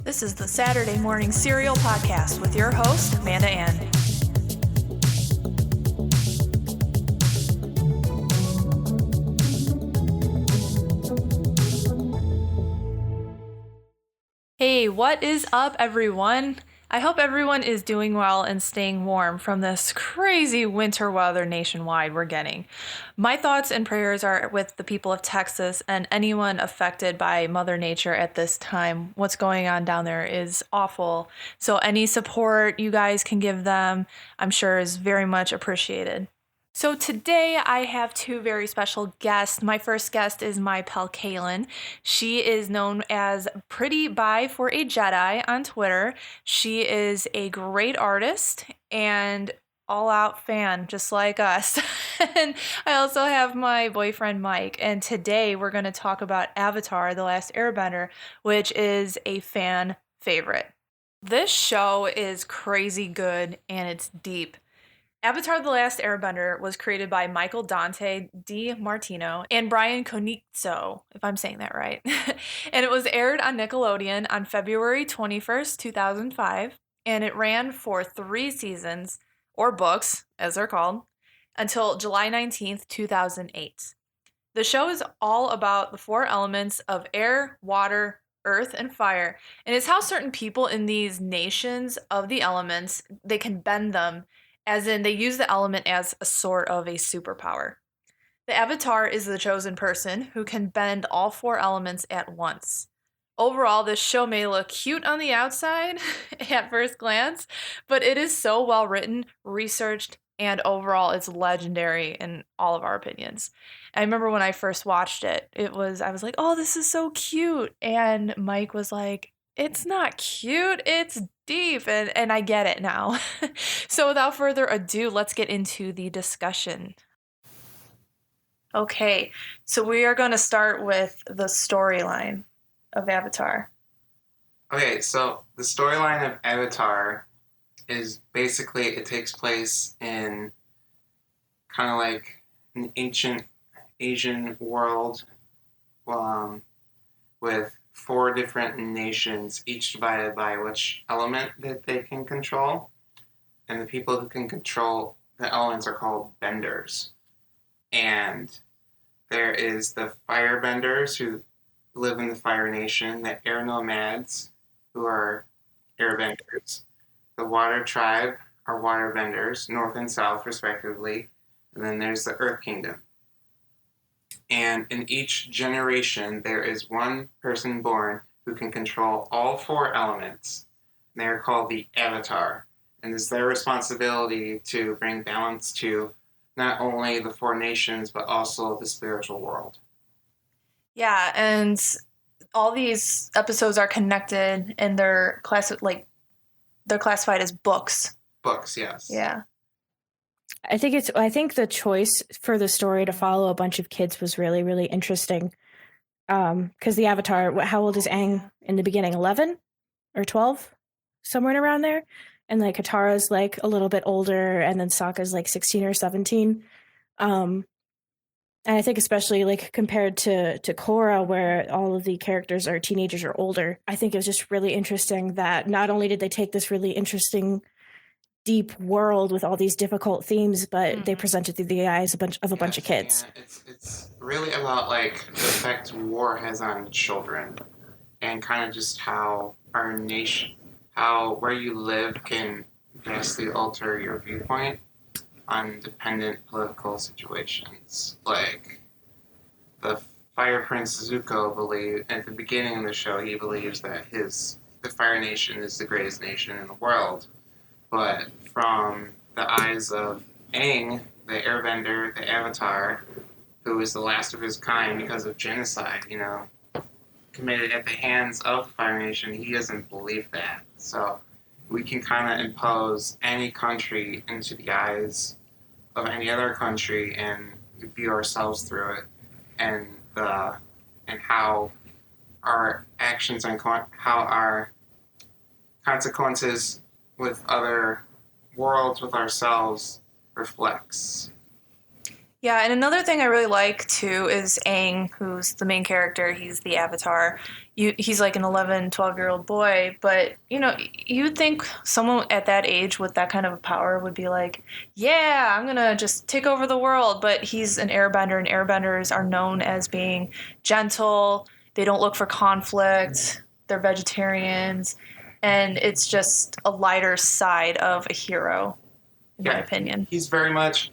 This is the Saturday Morning Serial Podcast with your host, Amanda Ann. Hey, what is up, everyone? I hope everyone is doing well and staying warm from this crazy winter weather nationwide we're getting. My thoughts and prayers are with the people of Texas and anyone affected by Mother Nature at this time. What's going on down there is awful. So any support you guys can give them, I'm sure is very much appreciated. So today I have two very special guests. My first guest is my pal Kaylin. She is known as Pretty Bi for a Jedi on Twitter. She is a great artist and all-out fan, just like us. And I also have my boyfriend Mike, and today we're going to talk about Avatar: The Last Airbender, which is a fan favorite. This show is crazy good and it's deep. Avatar: The Last Airbender was created by Michael Dante DiMartino and Brian Konietzko, if I'm saying that right. And it was aired on Nickelodeon on February 21st, 2005, and it ran for 3 seasons, or books, as they're called, until July 19th, 2008. The show is all about the 4 elements of air, water, earth, and fire, and it's how certain people in these nations of the elements, they can bend them, as in they use the element as a sort of a superpower. The Avatar is the chosen person who can bend all 4 elements at once. Overall, this show may look cute on the outside at first glance, but it is so well written, researched, and overall it's legendary in all of our opinions. I remember when I first watched it, I was like, "Oh, this is so cute." And Mike was like, "It's not cute, it's deep." And I get it now. So without further ado, let's get into the discussion. Okay, so we are going to start with the storyline of Avatar. Okay, so the storyline of Avatar is basically, it takes place in kind of like an ancient Asian world with 4 different nations, each divided by which element that they can control. And the people who can control the elements are called benders. And there is the firebenders who live in the Fire Nation, the air nomads who are airbenders, the water tribe are waterbenders, north and south respectively, and then there's the Earth Kingdom. And in each generation, there is one person born who can control all 4 elements. And they're called the Avatar. And it's their responsibility to bring balance to not only the 4 nations, but also the spiritual world. Yeah, and all these episodes are connected and they're classified as books. Books, yes. Yeah. I think the choice for the story to follow a bunch of kids was really, really interesting. Because the Avatar, how old is Aang in the beginning? 11 or 12? Somewhere around there. And like Katara's like a little bit older, and then Sokka's like 16 or 17. And I think especially like compared to Korra, where all of the characters are teenagers or older, I think it was just really interesting that not only did they take this really interesting deep world with all these difficult themes, but they presented through the eyes of a bunch of kids. Yeah, it's really about like the effect war has on children, and kind of just how our nation, how where you live can vastly alter your viewpoint on dependent political situations. Like the Fire Prince Zuko at the beginning of the show, he believes that the Fire Nation is the greatest nation in the world. But from the eyes of Aang, the Airbender, the Avatar, who is the last of his kind because of genocide, committed at the hands of the Fire Nation, he doesn't believe that. So we can kind of impose any country into the eyes of any other country and view ourselves through it, and how our actions and how our consequences with other worlds, with ourselves, reflects. Yeah, and another thing I really like too is Aang, who's the main character. He's the Avatar. He's like an 11, 12-year-old boy, but you'd think someone at that age with that kind of power would be like, yeah, I'm gonna just take over the world. But he's an airbender, and airbenders are known as being gentle. They don't look for conflict. They're vegetarians, and it's just a lighter side of a hero, in my Yeah, opinion. he's very much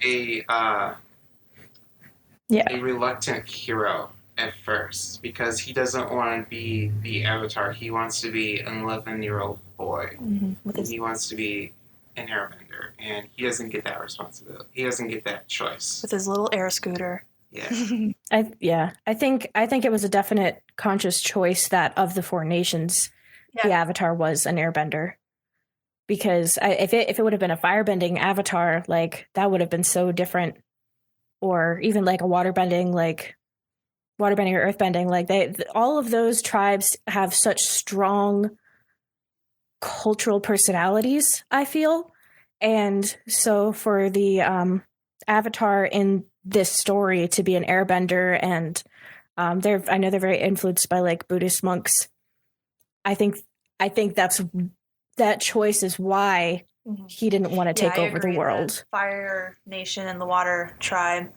Yeah. a reluctant hero at first because he doesn't want to be the Avatar. He wants to be an 11-year-old boy. With his He wants to be an airbender, and he doesn't get that responsibility. He doesn't get that choice. with his little air scooter. Yeah. I think it was a definite conscious choice that of the four nations, the Avatar was an airbender. Because if it would have been a firebending Avatar, like that would have been so different. Or even like a waterbending or earthbending, like all of those tribes have such strong cultural personalities, I feel. And so for the Avatar in this story to be an airbender, and I know they're very influenced by like Buddhist monks. I think that choice is why he didn't want to take over the world. The Fire Nation and the Water Tribe,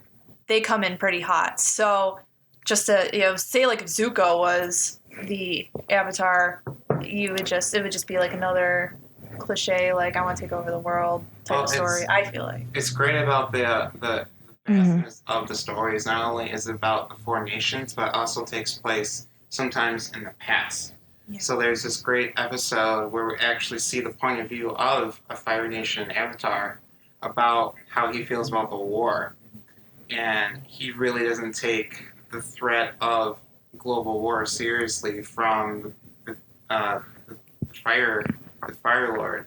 they come in pretty hot. So just to say like if Zuko was the Avatar, it would just be like another cliche, like I want to take over the world type of story. I feel like it's great about the vastness of the stories. Not only is it about the four nations, but also takes place sometimes in the past. Yeah. So there's this great episode where we actually see the point of view of a Fire Nation Avatar about how he feels about the war. And he really doesn't take the threat of global war seriously from the Fire Lord.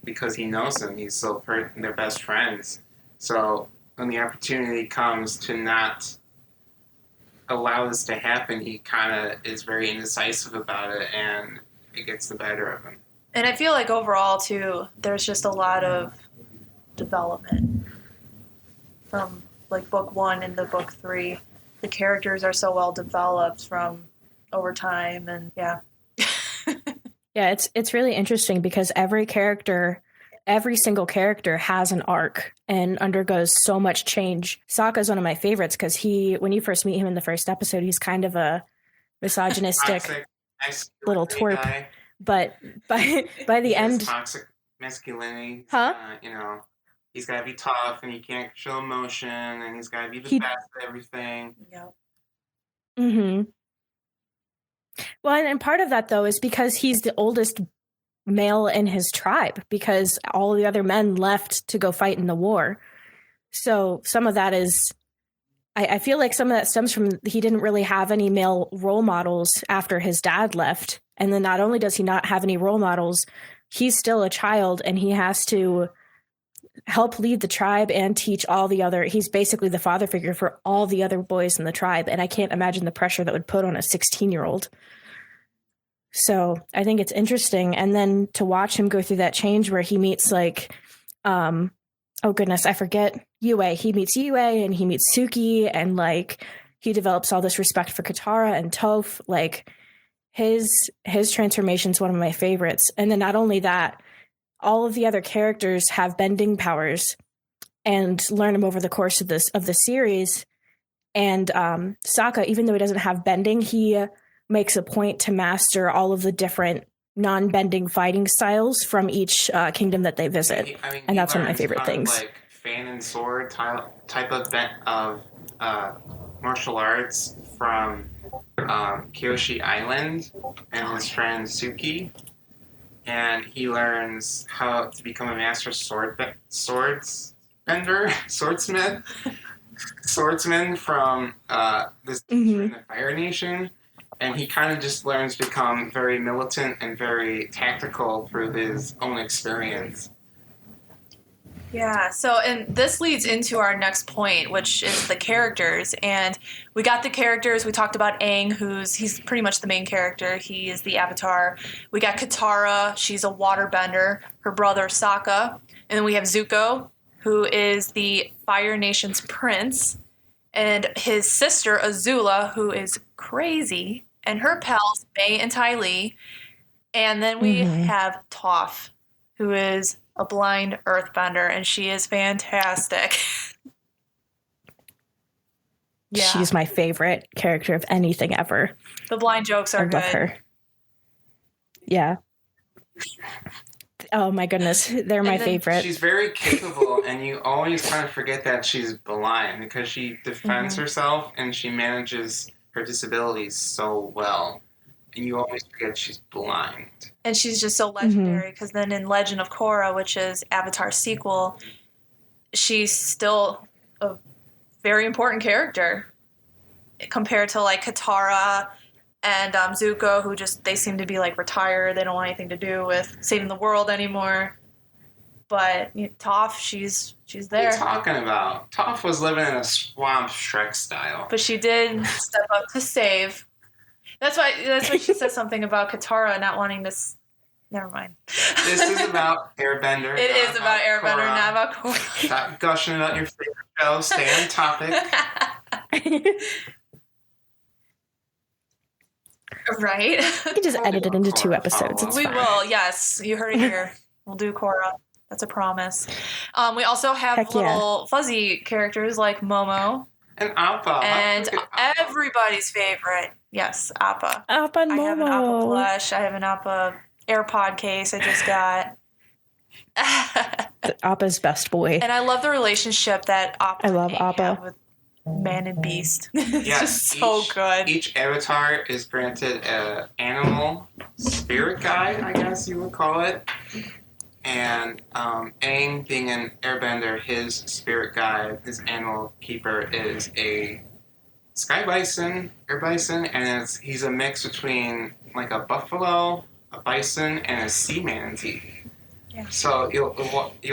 Because he knows him, he's so they're best friends. So when the opportunity comes to not allow this to happen, he kind of is very indecisive about it, and it gets the better of him. And I feel like overall too, there's just a lot of development from like book 1 into book 3. The characters are so well developed from over time, and yeah. Yeah, it's really interesting because every single character has an arc and undergoes so much change. Sokka's one of my favorites because when you first meet him in the first episode, he's kind of a misogynistic little twerp. Guy. But by the end, toxic masculinity. Huh? He's got to be tough and he can't show emotion and he's got to be the best at everything. Yep. Mm-hmm. Well, and part of that, though, is because he's the oldest male in his tribe because all the other men left to go fight in the war. So some of that is, I feel like some of that stems from he didn't really have any male role models after his dad left. And then not only does he not have any role models, he's still a child and he has to help lead the tribe and teach all the other. He's basically the father figure for all the other boys in the tribe. And I can't imagine the pressure that would put on a 16-year-old. So I think it's interesting. And then to watch him go through that change where he meets like, oh goodness, I forget Yue. He meets Yue and he meets Suki and like he develops all this respect for Katara and Toph. Like his transformation is one of my favorites. And then not only that, all of the other characters have bending powers and learn them over the course of the series. And Sokka, even though he doesn't have bending, he makes a point to master all of the different non-bending fighting styles from each kingdom that they visit. And that's one of my favorite things. Like fan and sword type of martial arts from Kyoshi Island and his friend Suki. And he learns how to become a master swordsman from this in the Fire Nation. And he kind of just learns to become very militant and very tactical through his own experience. Yeah, and this leads into our next point, which is the characters. And we got the characters. We talked about Aang, he's pretty much the main character. He is the Avatar. We got Katara. She's a waterbender. Her brother, Sokka. And then we have Zuko. who is the Fire Nation's prince, and his sister Azula, who is crazy, and her pals May and Ty Lee. And then we have Toph, who is a blind earthbender, and she is fantastic. Yeah. She's my favorite character of anything ever. The blind jokes are good. I love her. Yeah. Oh my goodness, they're my favorite. She's very capable, and you always kind of forget that she's blind because she defends herself and she manages her disabilities so well. And you always forget she's blind. And she's just so legendary because then in Legend of Korra, which is Avatar's sequel, she's still a very important character compared to like Katara and Zuko, who they seem to be like retired. They don't want anything to do with saving the world anymore. But Toph, she's there. What are you talking about? Toph was living in a swamp, Shrek style. But she did step up to save. That's why she said something about Katara not wanting to. Never mind. This is about Airbender. It is about Airbender, not about Korra. Stop gushing about your favorite show. Stay on topic. Right? You can just edit it into 2 episodes. We will, yes. You heard it here. We'll do Korra. That's a promise. We also have little fuzzy characters like Momo. And Appa. And everybody's favorite. Yes, Appa. Appa and Momo. I have an Appa plush. I have an Appa AirPod case I just got. Appa's best boy. And I love the relationship that Appa have with Man and Beast. It's just so good. Each avatar is granted an animal spirit guide, I guess you would call it. And Aang, being an airbender, his spirit guide, his animal keeper, is a sky bison, air bison, and he's a mix between like a buffalo, a bison, and a sea manatee. Yeah. So you'll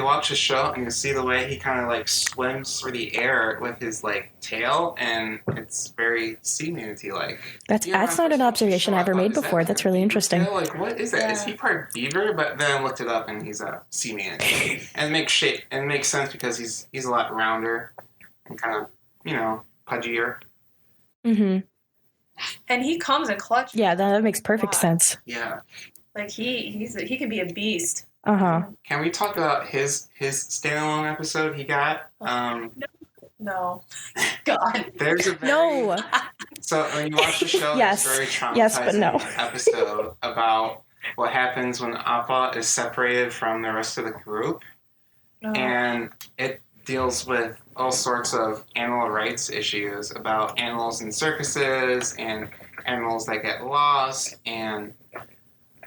watch the show and you'll see the way he kind of like swims through the air with his like tail, and it's very sea manatee like. That's not an observation I ever made before. That's really interesting. Like, what is that? Yeah. Is he part beaver? But then I looked it up and he's a sea manatee, and it makes sense because he's a lot rounder and kind of pudgier. Mm-hmm. And he comes in clutch. Yeah, that makes perfect sense. Yeah. Like he can be a beast. Uh-huh. Can we talk about his standalone episode he got? No. God. There's a very... So when you watch the show, yes. It's a very traumatizing no. episode about what happens when Appa is separated from the rest of the group. Oh. And it deals with all sorts of animal rights issues about animals in circuses and animals that get lost and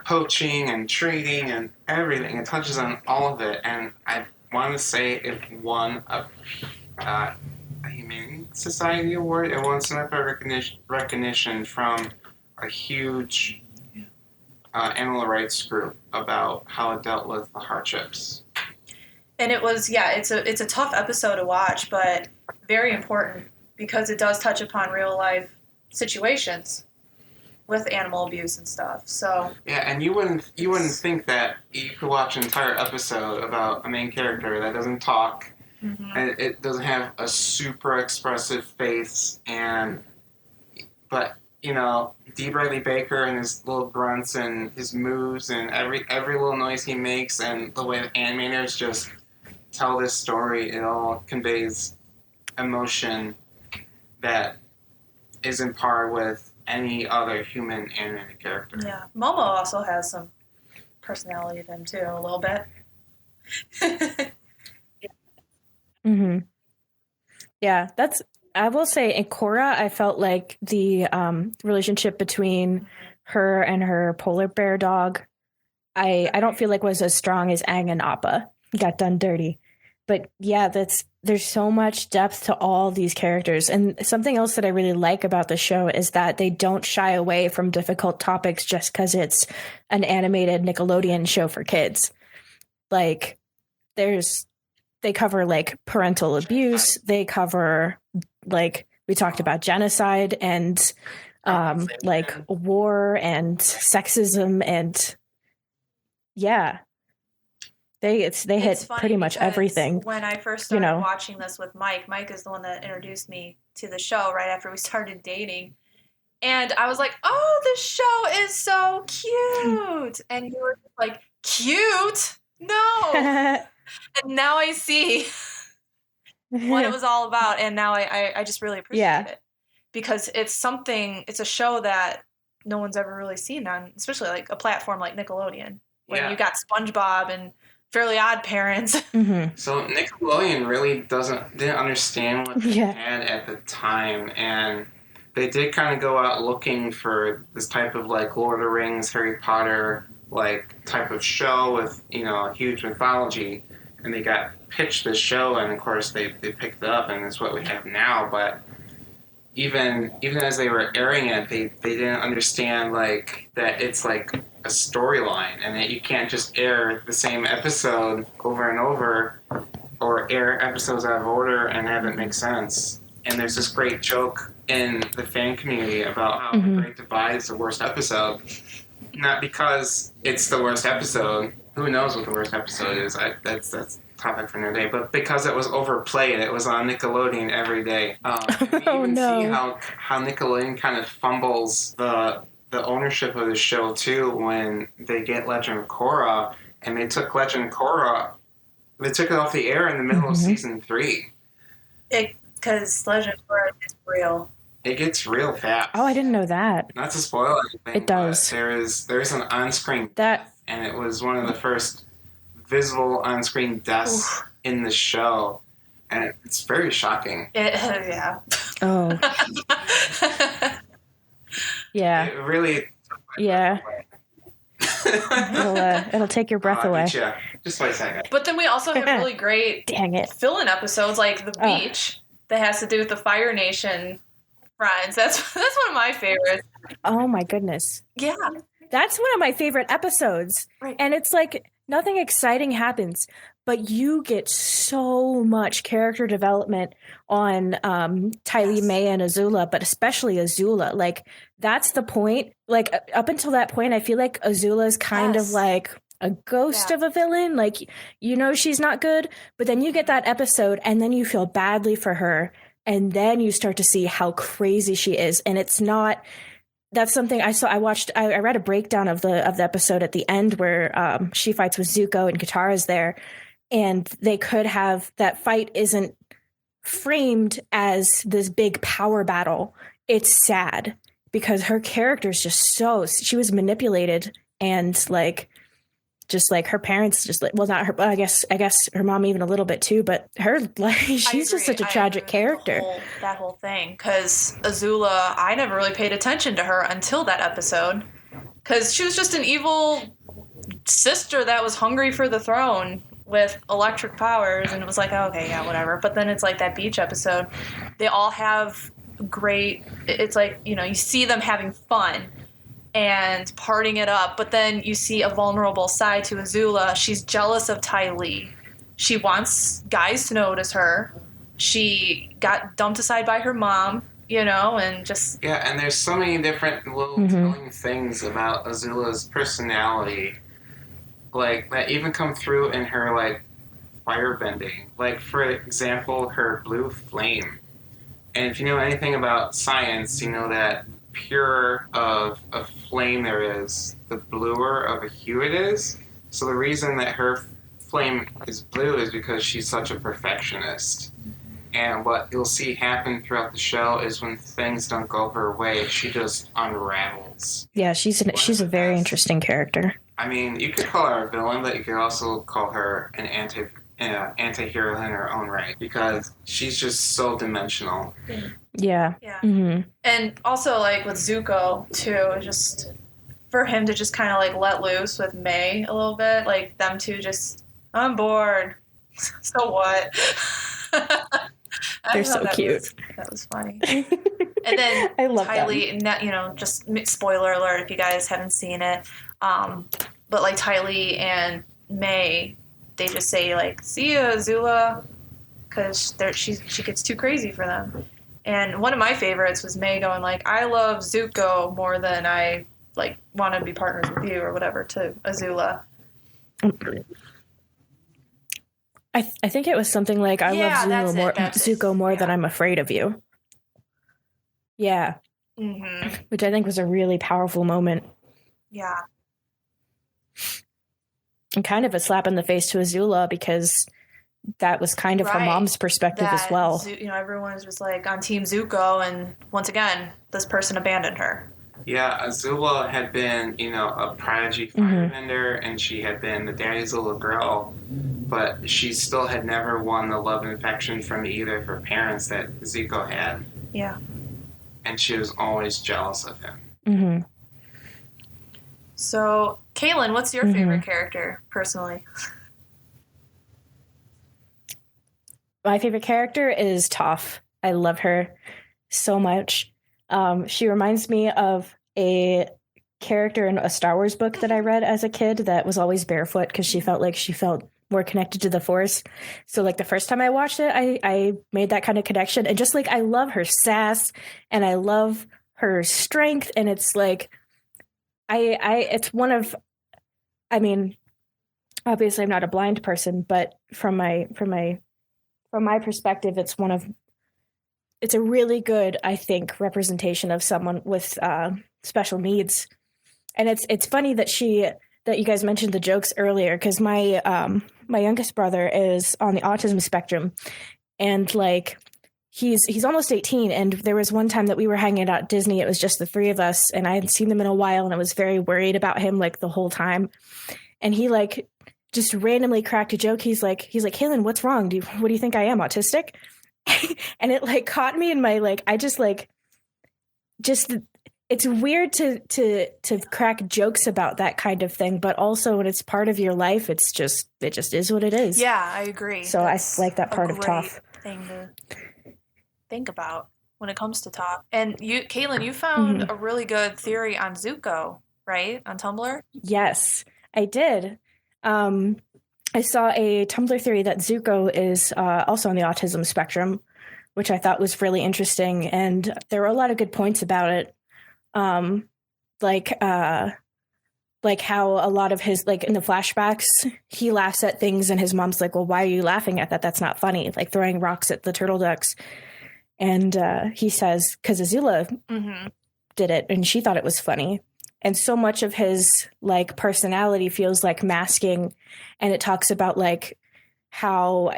poaching and trading and everything. It touches on all of it, and I want to say it won a Humane Society Award. It won some type of recognition from a huge animal rights group about how it dealt with the hardships. And it was, it's a tough episode to watch, but very important because it does touch upon real life situations with animal abuse and stuff. So and you wouldn't think that you could watch an entire episode about a main character that doesn't talk, and it doesn't have a super expressive face, but D. Bradley Baker and his little grunts and his moves and every little noise he makes and the way the animators just tell this story, it all conveys emotion that is in par with any other human animated character. Yeah. Momo also has some personality to him too, a little bit. Mm-hmm. Yeah, I will say in Korra, I felt like the relationship between her and her polar bear dog, I don't feel like was as strong as Aang and Appa. He got done dirty. But yeah, there's so much depth to all these characters. And something else that I really like about the show is that they don't shy away from difficult topics just because it's an animated Nickelodeon show for kids. Like, they cover like parental abuse. They cover like, we talked about genocide and like war and sexism and yeah. They It's hit funny pretty much because everything. when I first You started know. watching this with Mike is the one that introduced me to the show right after we started dating. And I was like, oh, this show is so cute. And you were just like, cute? No. And now I see what it was all about. And now I just really appreciate Yeah. it. Because it's a show that no one's ever really seen on, especially like a platform like Nickelodeon, when you got SpongeBob and Fairly Odd Parents. Mm-hmm. So Nickelodeon really didn't understand what they Yeah. had at the time, and they did kind of go out looking for this type of like Lord of the Rings, Harry Potter like type of show with a huge mythology, and they got pitched this show, and of course they picked it up, and it's what we have now. But even as they were airing it, they didn't understand like that it's like a storyline, and that you can't just air the same episode over and over, or air episodes out of order and have it make sense. And there's this great joke in the fan community about how The Great Divide is the worst episode. Not because it's the worst episode. Who knows what the worst episode is? That's a topic for another day. But because it was overplayed, it was on Nickelodeon every day. And you even see how Nickelodeon kind of fumbles the ownership of the show too when they get Legend of Korra, and they took Legend of Korra. They took it off the air in the middle of season 3. Because Legend of Korra is real. It gets real fast. Oh, I didn't know that. Not to spoil anything. It does. There's an on-screen death, and it was one of the first visible on-screen deaths in the show, and it's very shocking. Yeah. Oh. Yeah. It really. Yeah. It'll take your breath away. Yeah, just wait a second. But then we also have really great fill-in episodes like The Beach that has to do with the Fire Nation friends. That's one of my favorites. Oh my goodness. Yeah. That's one of my favorite episodes. Right. And it's like nothing exciting happens, but you get so much character development on Tylee, May, and Azula, but especially Azula. Like, that's the point. Like, up until that point, I feel like Azula is kind of like a ghost of a villain. Like, she's not good, but then you get that episode, and then you feel badly for her, and then you start to see how crazy she is. And it's not... That's something I saw. I read a breakdown of the episode at the end where she fights with Zuko and Katara's there, and they could have that fight isn't framed as this big power battle. It's sad because her character's just she was manipulated, and like just like her parents just like, well, not her, I guess her mom even a little bit too, but her, like, she's just such a tragic character. That whole thing, because Azula, I never really paid attention to her until that episode, because she was just an evil sister that was hungry for the throne with electric powers, and it was like, oh, okay, yeah, whatever. But then it's like that beach episode, they all have great, it's like, you see them having fun and partying it up, but then you see a vulnerable side to Azula. She's jealous of Tylee. She wants guys to notice her. She got dumped aside by her mom, and just... Yeah, and there's so many different little telling things about Azula's personality, like, that even come through in her, like, firebending. Like, for example, her blue flame. And if you know anything about science, you know that purer of a flame there is, the bluer of a hue it is. So the reason that her flame is blue is because she's such a perfectionist. And what you'll see happen throughout the show is when things don't go her way, she just unravels. Yeah, she's a very interesting character. I mean, you could call her a villain, but you could also call her an anti-hero in her own right, because she's just so dimensional. Yeah. Mm-hmm. And also, like, with Zuko, too, just for him to just kind of, like, let loose with May a little bit, like, them two just, I'm bored. So what? They're so cute. That was funny. And then I love Tylee, just spoiler alert if you guys haven't seen it, but, like, Tylee and May, they just say, like, see ya, Azula, because she gets too crazy for them. And one of my favorites was May going, like, I love Zuko more than I, like, want to be partners with you or whatever, to Azula. I think it was something like, I love Yeah, that's it. Zuko more than Yeah. I'm afraid of you. Yeah. Mm-hmm. Which I think was a really powerful moment. Yeah. And kind of a slap in the face to Azula, because that was kind of her Right. mom's perspective as That, well. everyone was just like on Team Zuko, and once again, this person abandoned her. Yeah, Azula had been, a prodigy firebender, and she had been the daddy's little girl, but she still had never won the love and affection from either of her parents that Zuko had. Yeah. And she was always jealous of him. Mm-hmm. So, Kaylin, what's your favorite character, personally? My favorite character is Toph. I love her so much. She reminds me of a character in a Star Wars book that I read as a kid that was always barefoot because she felt more connected to the Force. So like the first time I watched it, I made that kind of connection. And just like, I love her sass and I love her strength. And it's like, it's one of, I mean, obviously I'm not a blind person, but from my perspective, it's a really good, I think, representation of someone with special needs. And it's funny that you guys mentioned the jokes earlier, because my youngest brother is on the autism spectrum, and like he's almost 18. And there was one time that we were hanging out at Disney. It was just the three of us, and I hadn't seen them in a while, and I was very worried about him like the whole time. And he like just randomly cracked a joke. He's like, Kaylin, what's wrong? What do you think I am, autistic? And it like caught me in my like, I just like, it's weird to crack jokes about that kind of thing, but also when it's part of your life, it just is what it is. Yeah, I agree. So that's I like that part of Toph. Thing to think about when it comes to Toph. And you, Kaylin, you found a really good theory on Zuko, right? On Tumblr? Yes, I did. I saw a Tumblr theory that Zuko is also on the autism spectrum, which I thought was really interesting. And there were a lot of good points about it. Like how a lot of his, like in the flashbacks, he laughs at things and his mom's like, well, why are you laughing at that? That's not funny. Like throwing rocks at the turtle ducks. And he says, because Azula did it and she thought it was funny. And so much of his like personality feels like masking. And it talks about like how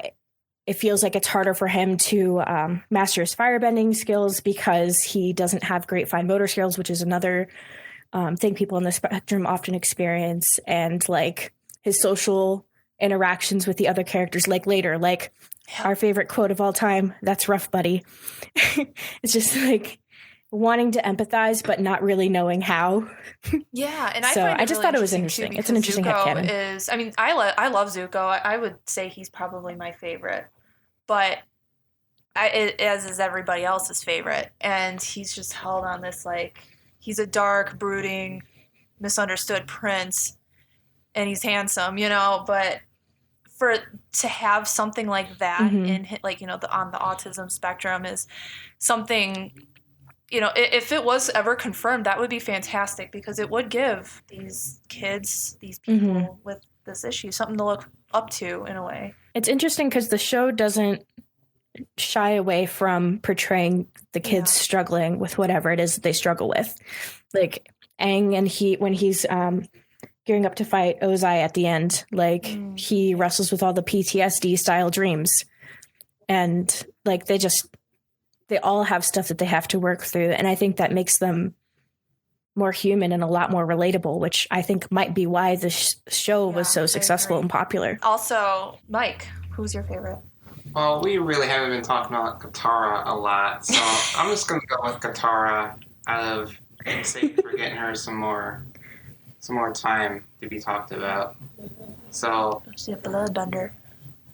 it feels like it's harder for him to master his firebending skills because he doesn't have great fine motor skills, which is another thing people on the spectrum often experience. And like his social interactions with the other characters, like later, like our favorite quote of all time, that's rough, buddy. It's just like wanting to empathize, but not really knowing how. Yeah, and I just thought it was interesting. It's an interesting headcanon. I love Zuko. I would say he's probably my favorite, but as is everybody else's favorite. And he's just held on this like he's a dark, brooding, misunderstood prince, and he's handsome, but to have something like that in like on the autism spectrum is something. If it was ever confirmed, that would be fantastic because it would give these kids, these people with this issue, something to look up to in a way. It's interesting because the show doesn't shy away from portraying the kids struggling with whatever it is that they struggle with. Like Aang, and when he's gearing up to fight Ozai at the end, like he wrestles with all the PTSD style dreams. And like they all have stuff that they have to work through. And I think that makes them more human and a lot more relatable, which I think might be why the show was so successful and popular. Also, Mike, who's your favorite? Well, we really haven't been talking about Katara a lot, so I'm just going to go with Katara out of sake for getting her some more time to be talked about. So she's a bloodbender.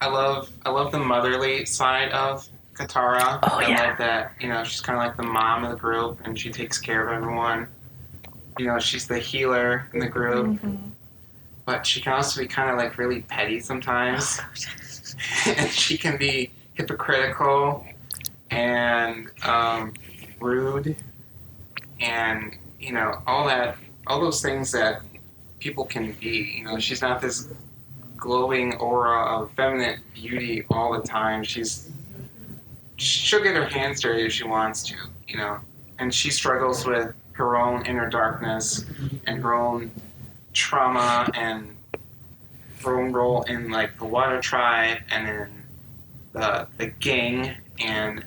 I love the motherly side of Katara. Oh, yeah. I love that, she's kind of like the mom of the group and she takes care of everyone. She's the healer in the group. But she can also be kind of like really petty sometimes. And she can be hypocritical and rude and, all those things that people can be. She's not this glowing aura of feminine beauty all the time. She'll get her hands dirty if she wants to, you know. And she struggles with her own inner darkness and her own trauma and her own role in like the Water Tribe and in the gang and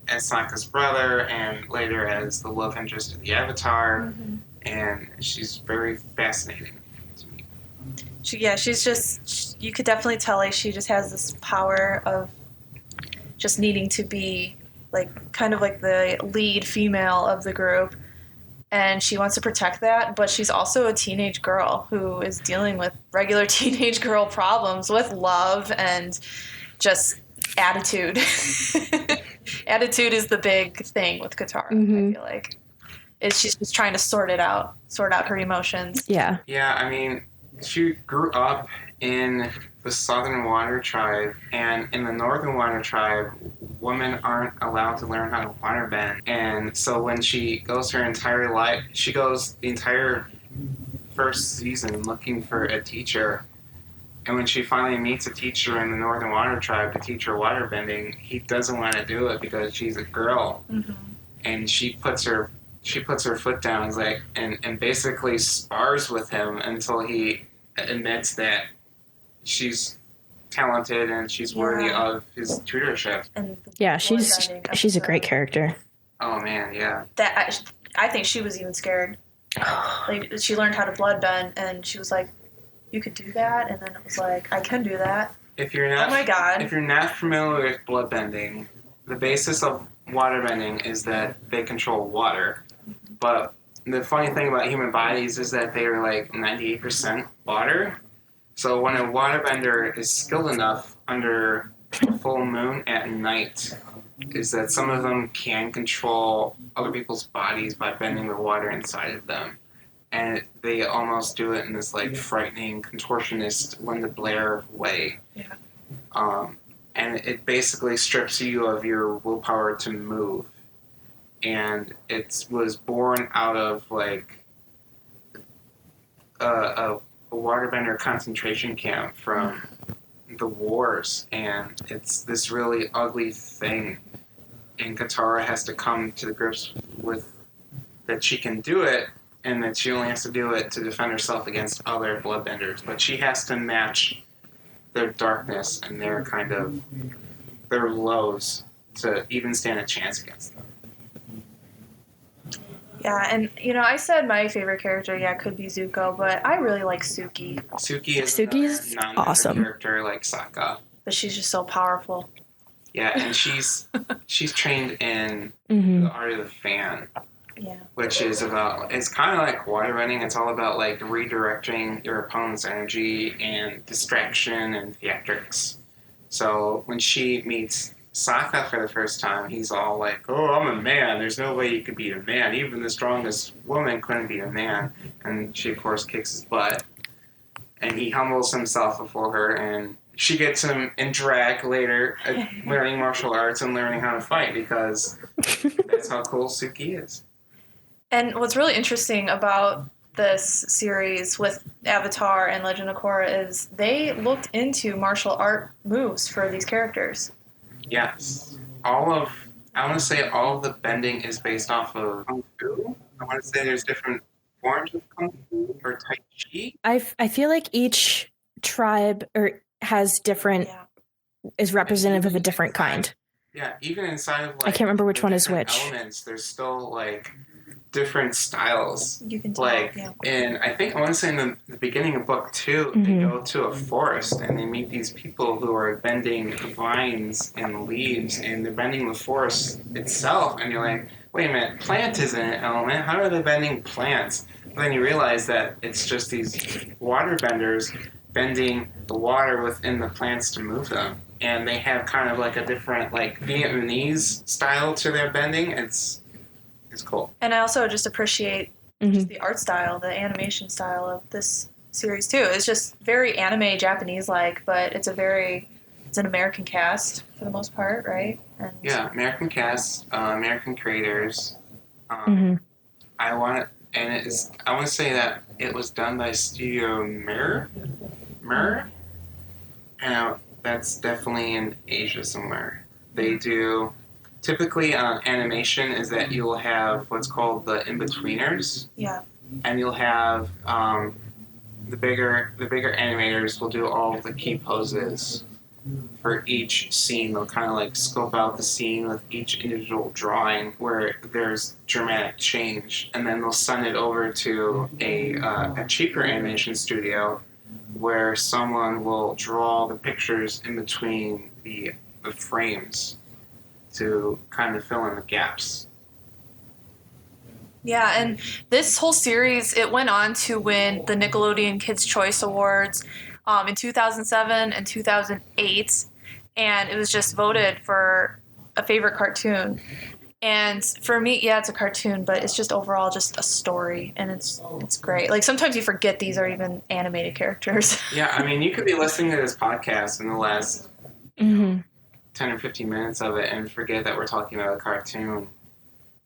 as Sokka's brother and later as the love interest of the Avatar. Mm-hmm. And she's very fascinating to me. She's just, you could definitely tell like she just has this power of just needing to be like kind of like the lead female of the group, and she wants to protect that, but she's also a teenage girl who is dealing with regular teenage girl problems with love and just attitude. Attitude is the big thing with Katara. I feel like she's just trying to sort out her emotions. Yeah. Yeah, I mean, she grew up in the Southern Water Tribe, and in the Northern Water Tribe, women aren't allowed to learn how to waterbend. And so when she goes her entire life, she goes the entire first season looking for a teacher. And when she finally meets a teacher in the Northern Water Tribe to teach her waterbending, he doesn't want to do it because she's a girl. Mm-hmm. And she puts her foot down and basically spars with him until he admits that she's talented and she's worthy of his tutorship. And she's a great character. Oh man, yeah. That I think she was even scared. Like she learned how to bloodbend, and she was like, "You could do that," and then it was like, "I can do that." If you're not, oh my god! If you're not familiar with bloodbending, the basis of waterbending is that they control water. But the funny thing about human bodies is that they are like 98% water. So when a waterbender is skilled enough under a full moon at night, is that some of them can control other people's bodies by bending the water inside of them. And they almost do it in this like frightening, contortionist, Linda Blair way. Yeah. And it basically strips you of your willpower to move. And it was born out of like a waterbender concentration camp from the wars, and it's this really ugly thing. And Katara has to come to the grips with that she can do it, and that she only has to do it to defend herself against other bloodbenders. But she has to match their darkness and their kind of their lows to even stand a chance against them. Yeah, and you know, I said my favorite character, could be Zuko, but I really like Suki. Suki's awesome character like Sokka, but she's just so powerful. Yeah, and she's trained in the art of the fan. Yeah. Which is about, it's kind of like waterbending. It's all about like redirecting your opponent's energy and distraction and theatrics. So when she meets Sokka for the first time, he's all like, "Oh, I'm a man. There's no way you could beat a man. Even the strongest woman couldn't beat a man." And she, of course, kicks his butt. And he humbles himself before her, and she gets him in drag later, learning martial arts and learning how to fight, because that's how cool Suki is. And what's really interesting about this series with Avatar and Legend of Korra is they looked into martial art moves for these characters. Yes. I want to say all of the bending is based off of Kung Fu. I want to say there's different forms of Kung Fu or Tai Chi. I feel like each tribe has different, is representative of a different kind. Yeah, even inside of like, I can't remember which one is which. Elements, there's still like different styles. You can tell, like, and I want to say in the beginning of book 2, they go to a forest and they meet these people who are bending vines and leaves, and they're bending the forest itself, and you're like, wait a minute, plant isn't an element, how are they bending plants? But then you realize that it's just these water benders bending the water within the plants to move them. And they have kind of like a different like Vietnamese style to their bending. It's cool. And I also just appreciate just the art style, the animation style of this series too. It's just very anime Japanese-like, but it's an American cast for the most part, right? And American cast, American creators. I want to say that it was done by Studio Mir. And that's definitely in Asia somewhere. They do typically animation is that you will have what's called the in-betweeners. Yeah. And you'll have the bigger animators will do all of the key poses for each scene. They'll kind of like scope out the scene with each individual drawing where there's dramatic change, and then they'll send it over to a cheaper animation studio where someone will draw the pictures in between the frames to kind of fill in the gaps. Yeah, and this whole series, it went on to win the Nickelodeon Kids' Choice Awards in 2007 and 2008, and it was just voted for a favorite cartoon. And for me, yeah, it's a cartoon, but it's just overall just a story, and it's great. Like sometimes you forget these are even animated characters. Yeah, I mean, you could be listening to this podcast in the last 10 or 15 minutes of it and forget that we're talking about a cartoon.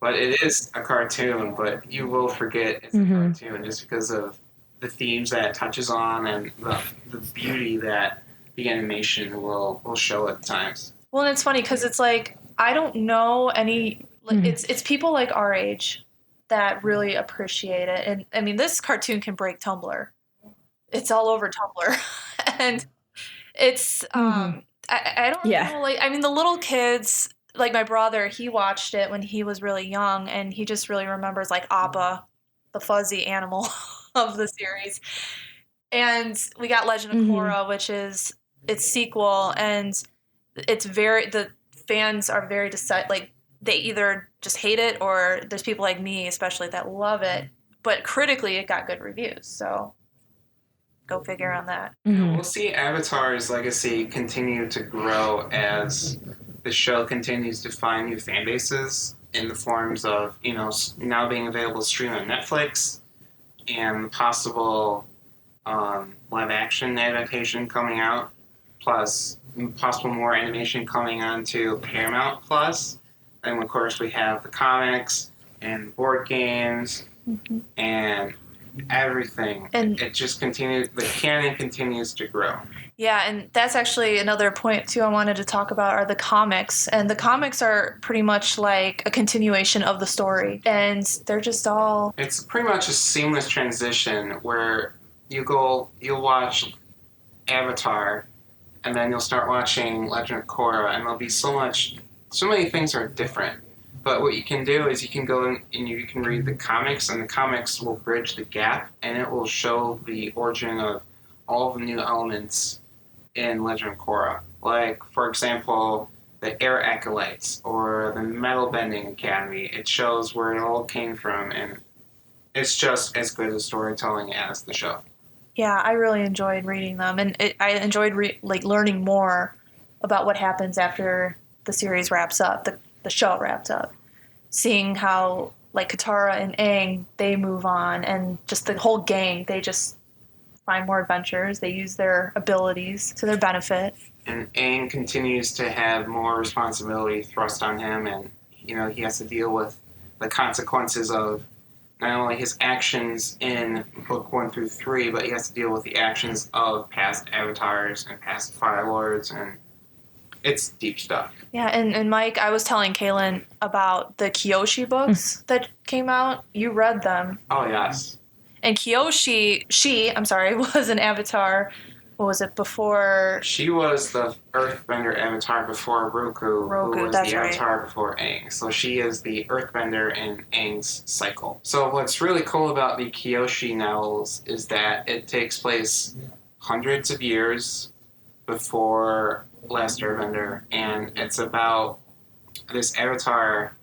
But it is a cartoon, but you will forget it's a cartoon just because of the themes that it touches on and the beauty that the animation will show at times. Well, and it's funny because it's like I don't know any. It's people like our age that really appreciate it, and I mean this cartoon can break Tumblr. It's all over Tumblr, and it's I don't know. Like I mean the little kids. Like my brother, he watched it when he was really young, and he just really remembers like Appa, the fuzzy animal of the series. And we got Legend of Korra, which is its sequel, and it's the fans are very decided. Like they either just hate it, or there's people like me, especially, that love it. But critically, it got good reviews. So go figure on that. We'll see Avatar's legacy continue to grow as the show continues to find new fan bases in the forms of, now being available to stream on Netflix and possible live action adaptation coming out, plus possible more animation coming onto Paramount Plus. And of course, we have the comics and board games and everything. And it just continues, the canon continues to grow. Yeah, and that's actually another point too I wanted to talk about are the comics. And the comics are pretty much like a continuation of the story. And they're just all... It's pretty much a seamless transition where you'll watch Avatar and then you'll start watching Legend of Korra, and there'll be so many things are different. But what you can do is you can go in and you can read the comics, and the comics will bridge the gap, and it will show the origin of all the new elements in Legend of Korra. Like, for example, the Air Acolytes or the Metal Bending Academy. It shows where it all came from, and it's just as good as storytelling as the show. Yeah, I really enjoyed reading them, and I enjoyed learning more about what happens after the series wraps up, the show wraps up. Seeing how, like, Katara and Aang, they move on, and just the whole gang, they just find more adventures. They use their abilities to their benefit. And Aang continues to have more responsibility thrust on him, and, he has to deal with the consequences of not only his actions in Book 1 through 3, but he has to deal with the actions of past avatars and past Fire Lords, and it's deep stuff. Yeah, and Mike, I was telling Kaylin about the Kyoshi books that came out. You read them. Oh, yes. And Kyoshi, was an avatar. What was it, before? She was the Earthbender avatar before Roku, who was the avatar before Aang. So she is the Earthbender in Aang's cycle. So what's really cool about the Kyoshi novels is that it takes place hundreds of years before Last Airbender, and it's about this avatar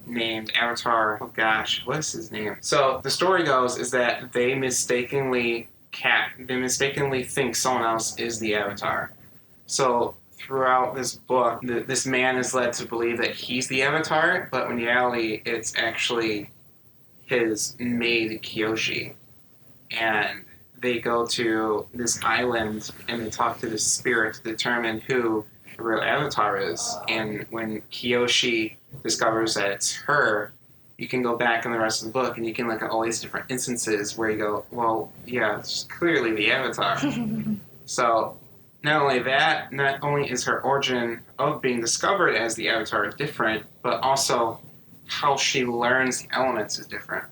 named Avatar. Oh gosh, what's his name? So the story goes is that they mistakenly think someone else is the Avatar. So throughout this book, this man is led to believe that he's the Avatar, but in reality, it's actually his maid Kyoshi, and they go to this island and they talk to this spirit to determine who the real Avatar is. And when Kyoshi discovers that it's her, you can go back in the rest of the book and you can look at all these different instances where you go, well, yeah, it's clearly the Avatar. So not only that, not only is her origin of being discovered as the Avatar different, but also how she learns the elements is different.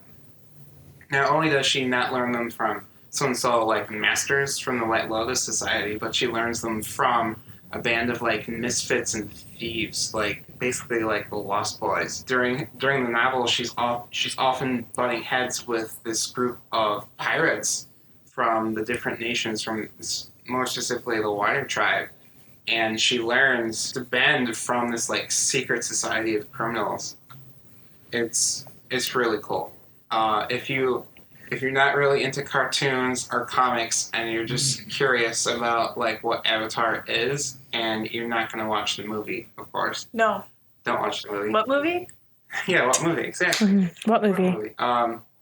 Not only does she not learn them from so like masters from the White Lotus Society, but she learns them from a band of like misfits and thieves, like basically like the Lost Boys. During the novel, she's often butting heads with this group of pirates from the different nations, from more specifically the Water Tribe, and she learns to bend from this like secret society of criminals. It's really cool. If you're not really into cartoons or comics and you're just curious about like what Avatar is, and you're not going to watch the movie, of course. No. Don't watch the movie. What movie? Yeah, what movie? Exactly. Mm-hmm. What movie?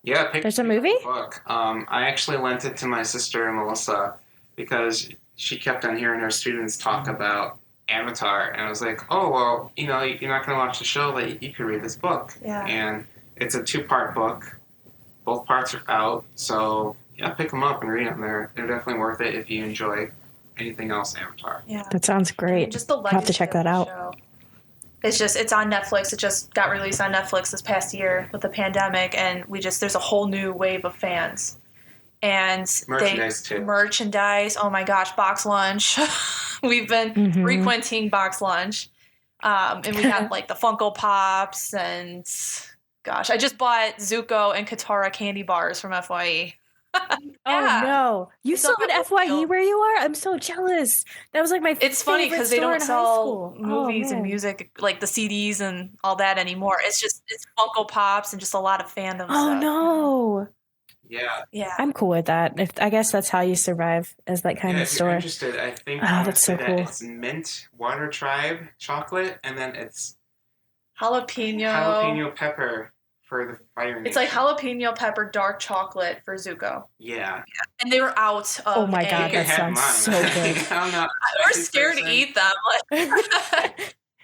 Yeah, there's a movie? The book. I actually lent it to my sister Melissa because she kept on hearing her students talk about Avatar, and I was like, oh well, you're not going to watch the show, but you could read this book. Yeah. And it's a 2-part book. Both parts are out, so yeah, pick them up and read them. They're definitely worth it if you enjoy anything else Avatar. Yeah. That sounds great. Just the I'll have to check that out. Show. It's on Netflix. It just got released on Netflix this past year with the pandemic, and there's a whole new wave of fans. And merchandise. Oh my gosh, Box Lunch. We've been frequenting Box Lunch. And we have like the Funko Pops, and gosh, I just bought Zuko and Katara candy bars from FYE. Oh no, you still at FYE where you are? I'm so jealous. That was like my It's funny because they don't sell movies and music, like the CDs and all that anymore. It's Funko Pops and just a lot of fandom stuff. Oh no. Yeah. I'm cool with that. I guess that's how you survive as that kind of store. If you're interested, I think that's so cool. It's mint Water Tribe chocolate, and then it's jalapeno pepper for the Fire Nation. It's like jalapeno pepper dark chocolate for Zuko. Yeah. And they were out of Oh my god, that sounds so good. I don't know. We're scared to eat them.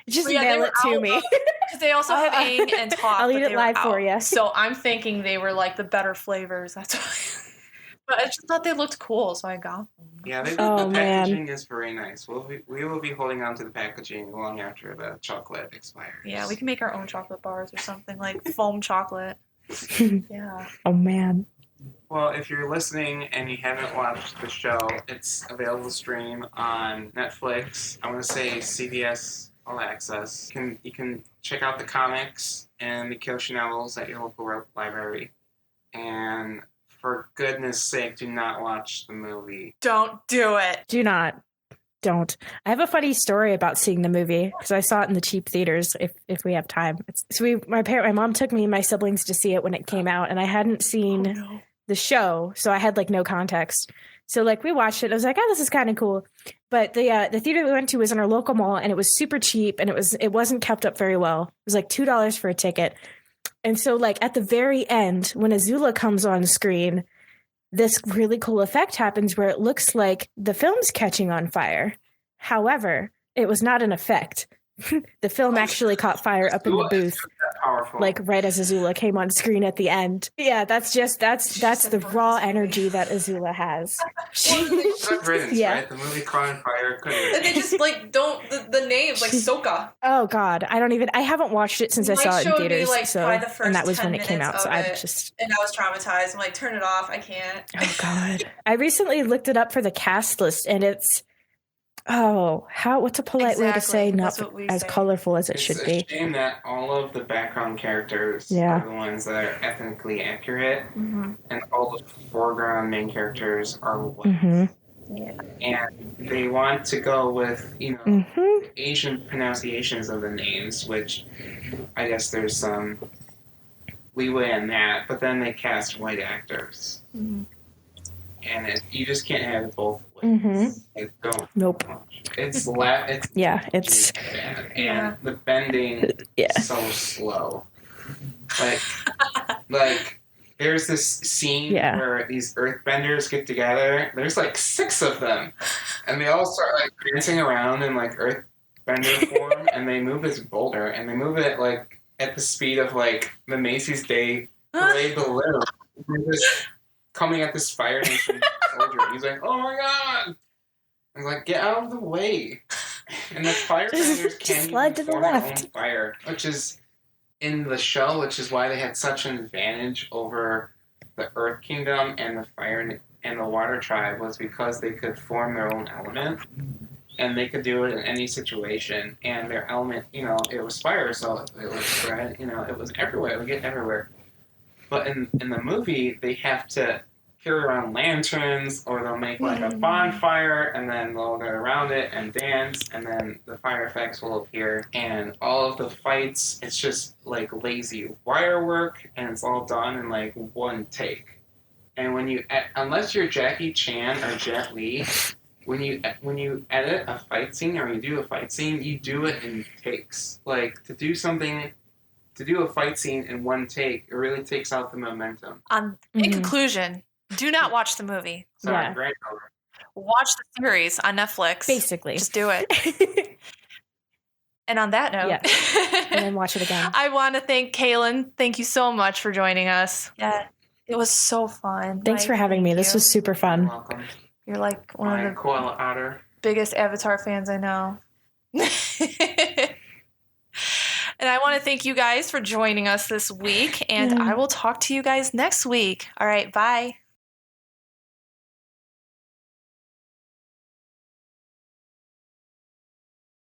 Just mail it to me. Because they also have Aang and Toph. I'll eat it live for you. So I'm thinking they were like the better flavors. That's why. But I just thought they looked cool, so I got them. Yeah, the packaging is very nice. We will be holding on to the packaging long after the chocolate expires. Yeah, we can make our own chocolate bars or something, like foam chocolate. Yeah. Oh, man. Well, if you're listening and you haven't watched the show, it's available to stream on Netflix. I want to say CBS All Access. You can check out the comics and the Kyoshi novels at your local library. And for goodness sake, do not watch the movie. Don't do it. Do not. Don't. I have a funny story about seeing the movie because I saw it in the cheap theaters. If we have time, my mom took me and my siblings to see it when it came out, and I hadn't seen the show, so I had like no context. So like we watched it. I was like, oh, this is kind of cool. But the theater we went to was in our local mall, and it was super cheap, and it wasn't kept up very well. It was like $2 for a ticket. And so like at the very end, when Azula comes on screen, this really cool effect happens where it looks like the film's catching on fire. However, it was not an effect. The film actually caught fire up in the booth, like right as Azula came on screen at the end. Yeah, that's the raw energy that Azula has. Right? The movie caught on fire. And they just like don't the names like Sokka. Oh God, I haven't watched it since I saw it in theaters. Me, like, so and that was when it came out. So and I was traumatized. I'm like, turn it off. I can't. Oh God, I recently looked it up for the cast list, and it's. What's a polite way to say not as colorful as it should be? It's a shame that all of the background characters are the ones that are ethnically accurate, and all the foreground main characters are white. Yeah. And they want to go with, Asian pronunciations of the names, which I guess there's some leeway in that, but then they cast white actors. And you just can't have it both ways. Nope. It's bad. And the bending is so slow. Like there's this scene where these earthbenders get together. There's like 6 of them, and they all start like dancing around in like earthbender form, and they move this boulder, and they move it like at the speed of like the Macy's Day Parade balloon. They're just coming at this Fire Nation soldier. He's like, oh my God. I was like, get out of the way. And the firebenders Just can't slide even to the form their left. own fire, which is in the show, which is why they had such an advantage over the Earth Kingdom and the Fire and the Water Tribe, was because they could form their own element, and they could do it in any situation. And their element, it was fire, so it would spread. It was everywhere. It would get everywhere. But in the movie, they have to carry around lanterns, or they'll make like a bonfire, and then they'll go around it and dance, and then the fire effects will appear. And all of the fights, it's just like lazy wire work, and it's all done in like one take. And unless you're Jackie Chan or Jet Li, when you edit a fight scene or you do a fight scene, you do it in takes. Like to do a fight scene in one take, it really takes out the momentum. In conclusion, do not watch the movie. Sorry, Yeah. right over. Watch the series on Netflix. Basically. Just do it. And on that note, and then watch it again. I want to thank Kaylin. Thank you so much for joining us. Yeah, it was so fun. Thanks for having me. This was super You're fun. welcome. You're like one My of the koala otter. biggest Avatar fans I know. And I want to thank you guys for joining us this week. And I will talk to you guys next week. All right, bye.